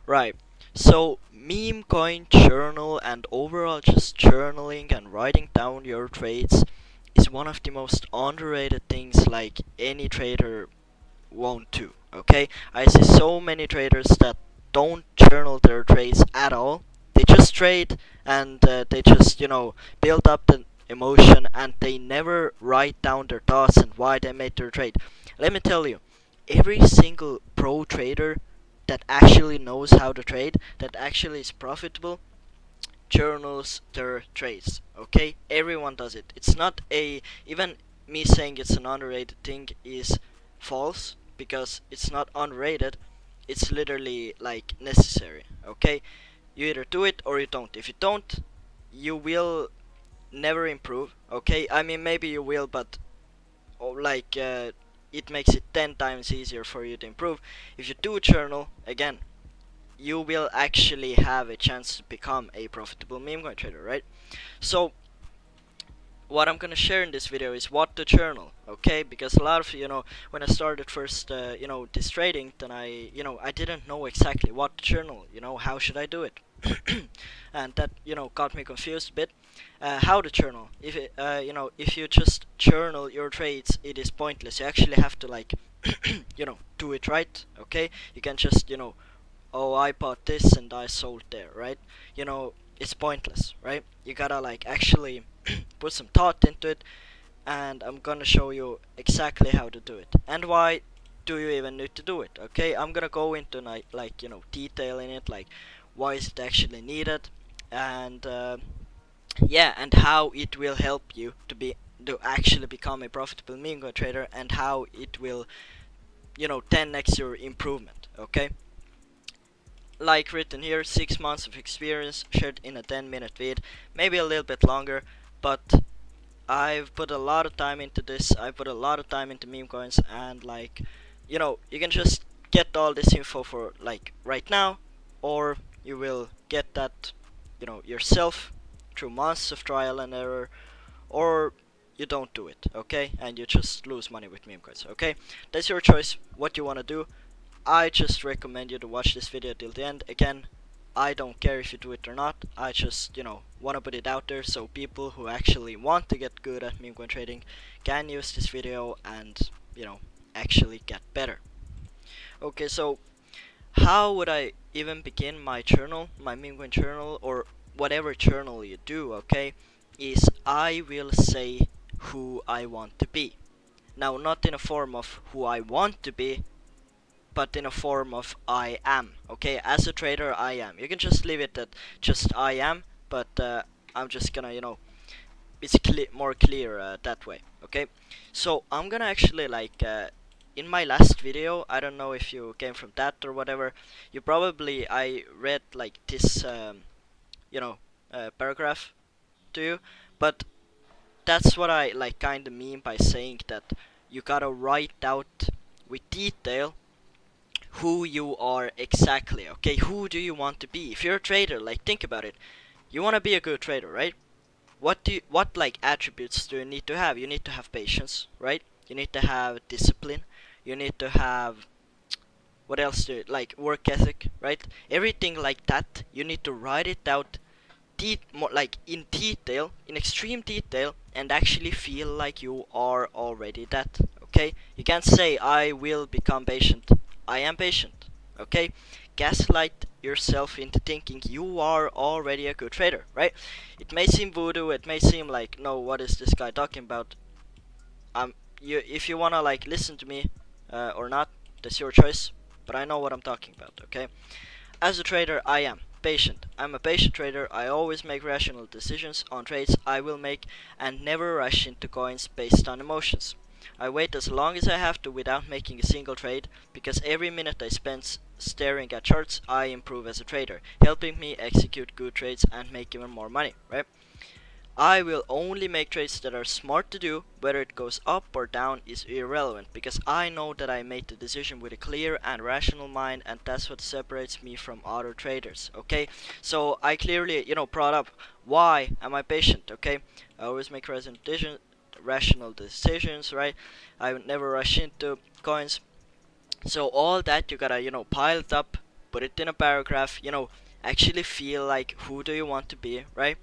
Right. So, Memecoin Journal and overall just journaling and writing down your trades is one of the most underrated things like any trader won't do. Okay, I see so many traders that don't journal their trades at all. They just trade and they just build up the emotion and they never write down their thoughts and why they made their trade. Let me tell you, every single pro trader that actually knows how to trade, that actually is profitable, journals their trades. Okay, everyone does it. It's not a even me saying it's an underrated thing is false because it's not underrated. It's literally like necessary. Okay, you either do it or you don't. If you don't, you will never improve. Okay, I mean maybe you will, but like it makes it 10 times easier for you to improve. If you do journal again, you will actually have a chance to become a profitable meme coin trader, right? So what I'm gonna share in this video is what to journal, okay? Because a lot of when I started first, this trading, then I didn't know exactly what to journal. How should I do it? And that got me confused a bit. How to journal? If you just journal your trades, it is pointless. You actually have to like, do it right, okay? You can just oh, I bought this and I sold there, right? It's pointless, right? You gotta like actually put some thought into it, and I'm gonna show you exactly how to do it and why do you even need to do it. Okay, I'm gonna go into like detail in it, like why is it actually needed, and yeah, and how it will help you to actually become a profitable meme coin trader, and how it will 10x your improvement. Okay, like written here, 6 months of experience shared in a 10-minute vid, maybe a little bit longer, but I've put a lot of time into this. I put a lot of time into meme coins, and like, you can just get all this info for like right now, or you will get that, yourself through months of trial and error, or you don't do it, okay, and you just lose money with meme coins, okay. That's your choice. What you wanna do. I just recommend you to watch this video till the end. Again, I don't care if you do it or not. I just, want to put it out there so people who actually want to get good at meme coin trading can use this video and, actually get better. Okay, so how would I even begin my journal, my meme coin journal, or whatever journal you do, okay, is I will say who I want to be. Now, not in a form of who I want to be, but in a form of I am. Okay, as a trader, I am. You can just leave it at just I am, but I'm just gonna, it's more clear that way. Okay, so I'm gonna actually like in my last video. I don't know if you came from that or whatever. You probably I read like this, paragraph to you, but that's what I like kind of mean by saying that you gotta write out with detail who you are exactly. Okay, who do you want to be? If you're a trader, like think about it. You want to be a good trader, right? What like attributes do you need to have? You need to have patience, right? You need to have discipline. You need to have what else do you, like work ethic, right? Everything like that. You need to write it out more like in detail, in extreme detail, and actually feel like you are already that. Okay, you can't say I will become patient. I am patient. Okay, gaslight yourself into thinking you are already a good trader, right? It may seem voodoo. It may seem like, no, what is this guy talking about? You if you wanna like listen to me or not, that's your choice. But I know what I'm talking about. Okay. As a trader, I am patient. I'm a patient trader. I always make rational decisions on trades I will make and never rush into coins based on emotions. I wait as long as I have to without making a single trade because every minute I spend staring at charts, I improve as a trader, helping me execute good trades and make even more money, right? I will only make trades that are smart to do. Whether it goes up or down is irrelevant because I know that I made the decision with a clear and rational mind, and that's what separates me from other traders. Okay, so I clearly brought up why am I patient. Okay, I always make rational decisions, right? I would never rush into coins. So all that you gotta pile it up put it in a paragraph, actually feel like who do you want to be, right?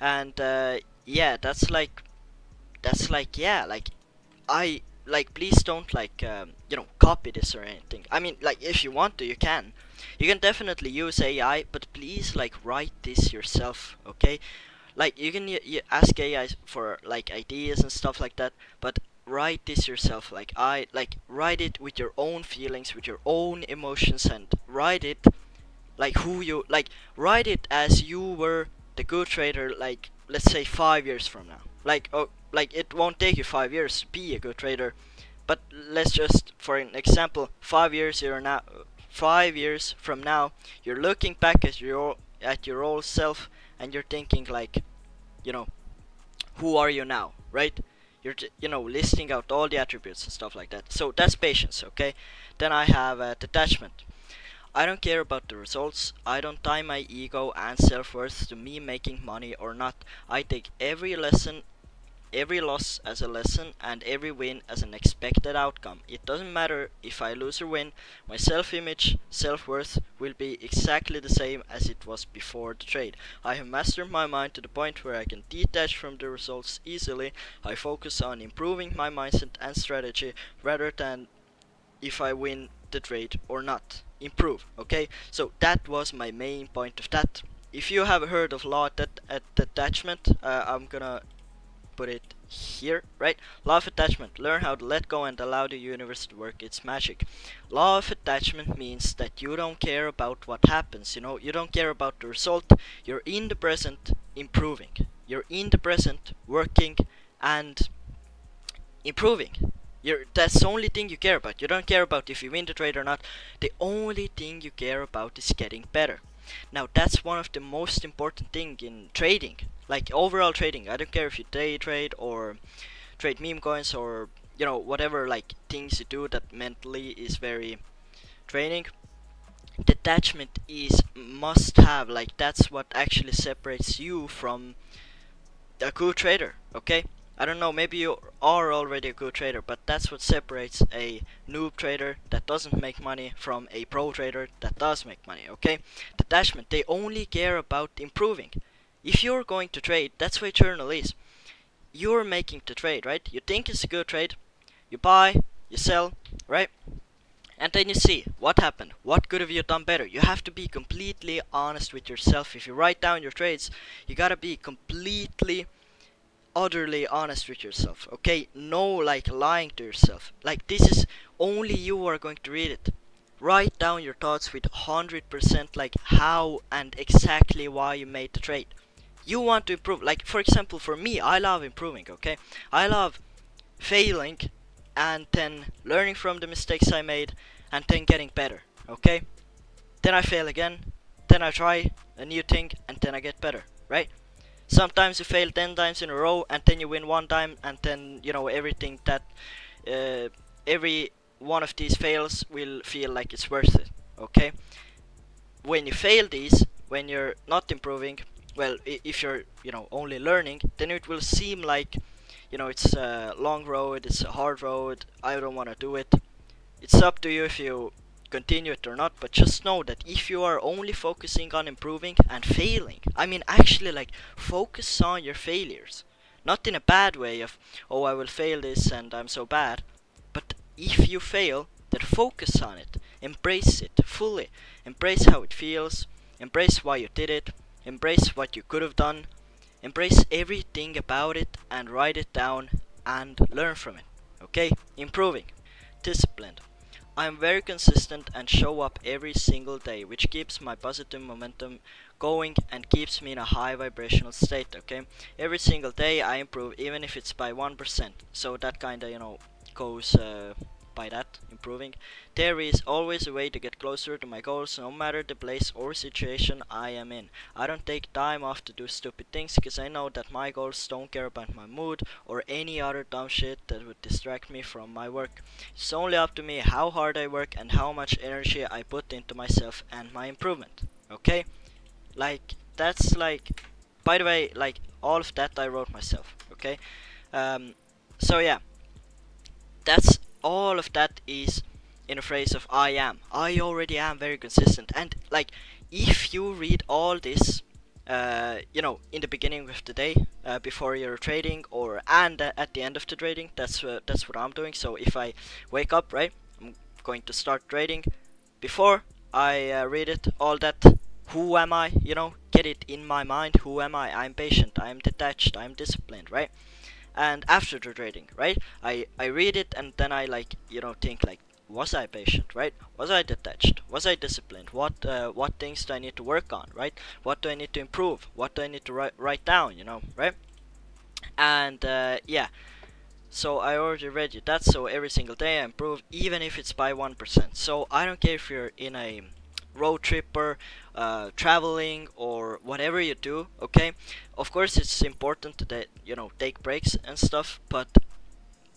And yeah, yeah, like I like please don't like copy this or anything. I mean, like if you want to, you can definitely use AI, but please like write this yourself, okay? Like you can ask AI for like ideas and stuff like that, but write this yourself. Like I like write it with your own feelings, with your own emotions, and write it like who you like. Write it as you were the good trader, like let's say 5 years from now. Like oh, like it won't take you 5 years to be a good trader, but let's just for an example, 5 years you're now 5 years from now, you're looking back at your old self, and you're thinking like, you know, who are you now, right? You're listing out all the attributes and stuff like that. So that's patience, okay? Then I have detachment. I don't care about the results. I don't tie my ego and self-worth to me making money or not. I take every loss as a lesson, and every win as an expected outcome. It doesn't matter if I lose or win, my self image, self worth will be exactly the same as it was before the trade. I have mastered my mind to the point where I can detach from the results easily. I focus on improving my mindset and strategy rather than if I win the trade or not. Improve, okay? So that was my main point of that. If you have heard of law at attachment, I'm gonna put it here, right? Law of attachment. Learn how to let go and allow the universe to work its magic. Law of attachment means that you don't care about what happens, you don't care about the result. You're in the present improving. You're in the present working and improving. That's the only thing you care about. You don't care about if you win the trade or not. The only thing you care about is getting better. Now that's one of the most important thing in trading, like overall trading. I don't care if you day trade or trade meme coins or whatever like things you do that mentally is very draining. Detachment is must have. Like that's what actually separates you from a good trader, okay? I don't know, maybe you are already a good trader, but that's what separates a noob trader that doesn't make money from a pro trader that does make money, okay? Detachment, they only care about improving. If you're going to trade, that's why journal is. You're making the trade, right? You think it's a good trade, you buy, you sell, right? And then you see what happened. What could have you done better? You have to be completely honest with yourself. If you write down your trades, you gotta be completely utterly honest with yourself, okay? No like lying to yourself. Like this is only you are going to read it. Write down your thoughts with 100% like how and exactly why you made the trade. You want to improve. Like for example, for me, I love improving, okay? I love failing and then learning from the mistakes I made and then getting better, okay? Then I fail again, then I try a new thing and then I get better, right? Sometimes you fail 10 times in a row and then you win one time, and then everything that every one of these fails will feel like it's worth it, okay? When you fail these, when you're not improving, well, if you're only learning, then it will seem like it's a long road, it's a hard road, I don't want to do it. It's up to you if you continue it or not, but just know that if you are only focusing on improving and failing, I mean actually like focus on your failures. Not in a bad way of, oh, I will fail this and I'm so bad, but if you fail, then focus on it. Embrace it fully. Embrace how it feels. Embrace why you did it. Embrace what you could have done. Embrace everything about it and write it down and learn from it. Okay? Improving. Disciplined. I am very consistent and show up every single day, which keeps my positive momentum going and keeps me in a high vibrational state, okay? Every single day I improve, even if it's by 1%. So that kinda, goes by that, improving. There is always a way to get closer to my goals, no matter the place or situation I am in. I don't take time off to do stupid things, because I know that my goals don't care about my mood or any other dumb shit that would distract me from my work. It's only up to me how hard I work and how much energy I put into myself and my improvement. Okay? Like, that's like, by the way, like, all of that I wrote myself. Okay? Um, so yeah, that's all of that is in a phrase of I already am very consistent. And like, if you read all this, in the beginning of the day, before you're trading, or and at the end of the trading, that's what I'm doing. So if I wake up, right, I'm going to start trading. Before I read it, all that. Who am I? Get it in my mind. Who am I? I'm patient. I'm detached. I'm disciplined, right? And after the trading, right, I read it, and then I, like, think like, was I patient, right? Was I detached? Was I disciplined? What things do I need to work on, right? What do I need to improve? What do I need to write down, right? And yeah, so I already read you that. So every single day I improve, even if it's by 1%. So I don't care if you're in a road tripper, traveling, or whatever you do. Okay, of course it's important to take breaks and stuff, but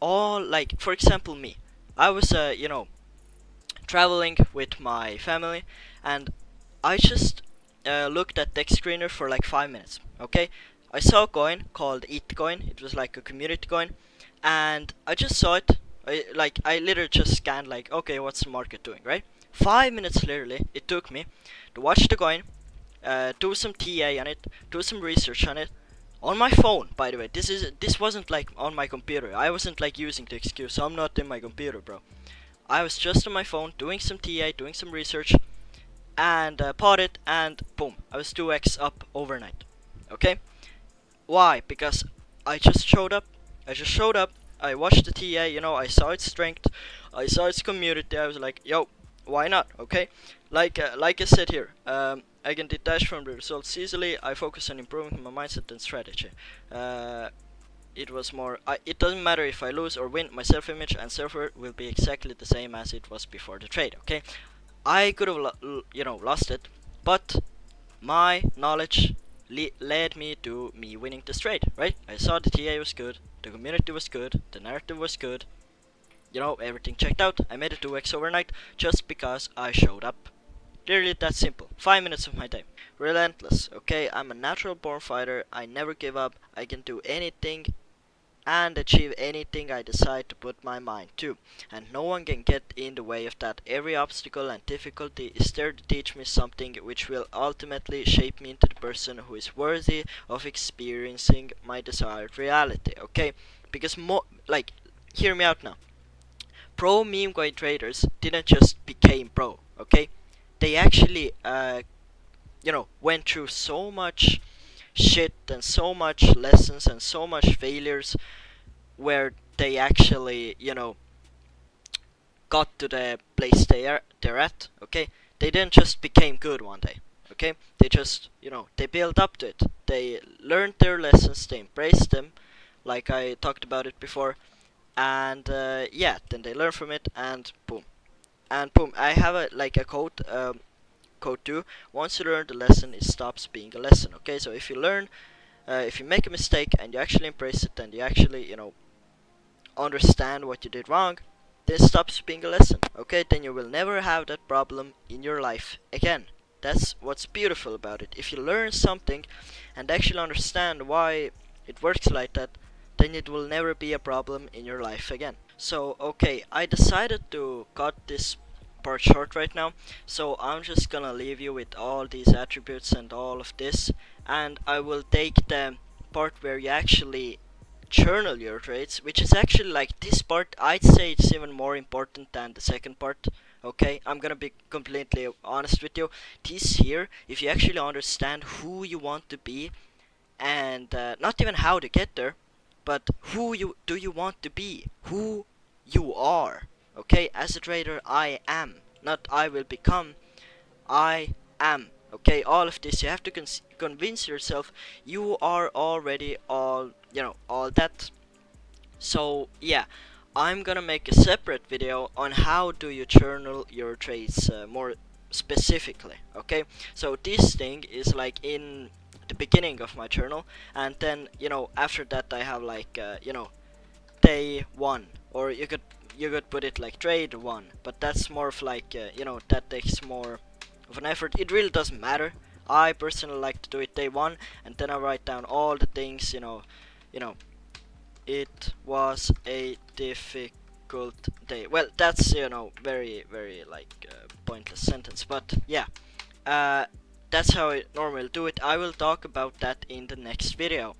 all, like, for example, me, I was traveling with my family, and I just looked at Tech Screener for like 5 minutes. Okay, I saw a coin called Etcoin. It was like a community coin, and I just saw it. I literally just scanned, like, okay, what's the market doing, right? 5 minutes literally it took me to watch the coin, do some TA on it, do some research on it, on my phone. By the way, this wasn't like on my computer. I wasn't like using the excuse, I'm not in my computer, bro. I was just on my phone doing some TA, doing some research, and bought it, and boom, I was 2x up overnight. Okay, why? Because I just showed up. I just showed up. I watched the TA. I saw its strength. I saw its community. I was like, yo, why not? Okay, like I said here, I can detach from the results easily. I focus on improving my mindset and strategy. It was more. It doesn't matter if I lose or win. My self-image and self-worth will be exactly the same as it was before the trade. Okay, I could have, lost it, but my knowledge led me to me winning this trade, right? I saw the TA was good, the community was good, the narrative was good, everything checked out. I made it 2x overnight just because I showed up. Literally that simple. 5 minutes of my day. Relentless, okay? I'm a natural born fighter. I never give up. I can do anything and achieve anything I decide to put my mind to, and no one can get in the way of that. Every obstacle and difficulty is there to teach me something which will ultimately shape me into the person who is worthy of experiencing my desired reality. Okay, because like, hear me out now. Pro meme coin traders didn't just became pro. Okay, they actually went through so much shit and so much lessons and so much failures, where they actually, got to the place they're at. Okay, they didn't just became good one day. Okay, they just, they built up to it. They learned their lessons, they embraced them, like I talked about it before, and yeah, then they learn from it, and boom, and boom. I have a quote. Quote 2: once you learn the lesson, it stops being a lesson. Okay, so if you make a mistake and you actually embrace it, and you actually, understand what you did wrong, this stops being a lesson. Okay, then you will never have that problem in your life again. That's what's beautiful about it. If you learn something and actually understand why it works like that, then it will never be a problem in your life again. So, okay, I decided to cut this part short right now, so I'm just gonna leave you with all these attributes and all of this, and I will take the part where you actually journal your trades, which is actually, like, this part, I'd say it's even more important than the second part. Okay, I'm gonna be completely honest with you. This here, if you actually understand who you want to be, and not even how to get there, but who you do you want to be, who you are. Okay, as a trader, I am, not I will become. I am. Okay, all of this, you have to convince yourself you are already all that. So yeah, I'm gonna make a separate video on how do you journal your trades more specifically. Okay, so this thing is like in the beginning of my journal, and then after that I have like day one, or you could put it like trade one, but that's more of like that takes more of an effort. It really doesn't matter. I personally like to do it day one, and then I write down all the things. You know, it was a difficult difficult day. Well, that's very very like pointless sentence, but yeah, uh, that's how I normally do it. I will talk about that in the next video.